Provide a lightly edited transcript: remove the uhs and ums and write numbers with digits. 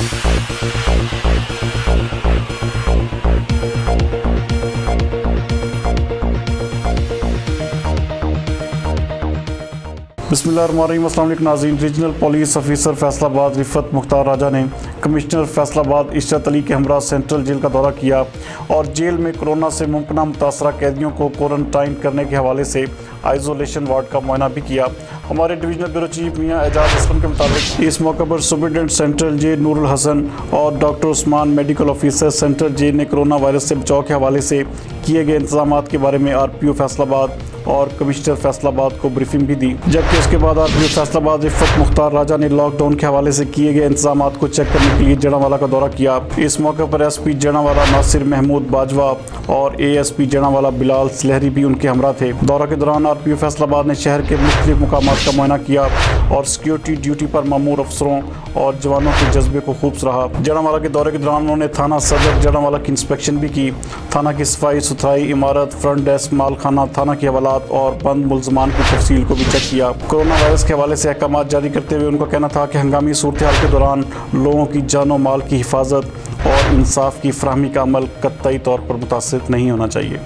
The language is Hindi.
बिस्मिल्लाहिर्रहमानिर्रहीम। अस्सलाम वालेकुम नाज़रीन। Regional police officer Faisalabad Rifat Mukhtar Raja ने कमिश्नर फैसलाबाद इशरत अली के हमरा सेंट्रल जेल का दौरा किया और जेल में कोरोना से मुमकिन मुतासरा कैदियों को क्वारंटाइन करने के हवाले से आइसोलेशन वार्ड का मुआयना भी किया। हमारे divisional bureau chief Mian Ijaz Aslam के मुताबिक इस मौके पर superintendent central jail Noorul Hassan और doctor Usman medical officer central jail ने कोरोना वायरस से बचाव के हवाले से किए गए इंतजाम के बारे में RPO फैसलाबाद और कमिश्नर फैसलाबाद को ब्रीफिंग भी दी। जबकि उसके बाद RPO फैसलाबाद रिफत मुख्तार राजा ने लॉकडाउन के हवाले से किए गए इंतजाम को चेक करने के लिए जड़ावाला का दौरा किया। इस मौके पर SP जड़ावाला नासिर महमूद बाजवा और ASP जड़ावाला बिलाल सलहरी भी उनके हमरा थे। दौरा के दौरान RPO फैसलाबाद ने शहर के मुख्तलिफ मुकामात का मुआयना किया और सिक्योरिटी ड्यूटी पर मामूर अफसरों और जवानों के जज्बे को खूब सराहा। जड़ावाला के दौरे के दौरान उन्होंने थाना सदर जड़ावाला की इंस्पेक्शन भी की। थाना की सफाई सुथराई, इमारत, फ्रंट डेस्क, माल खाना, थाना के हवालात और बंद मुलजमान की तफसील को भी चेक किया। कोरोना वायरस के हवाले से अहकाम जारी करते हुए उनका कहना था कि हंगामी सूरत हाल के दौरान लोगों की जानो माल की हिफाजत और इंसाफ की फराहमी का अमल कतई तौर पर मुतासिर नहीं होना चाहिए।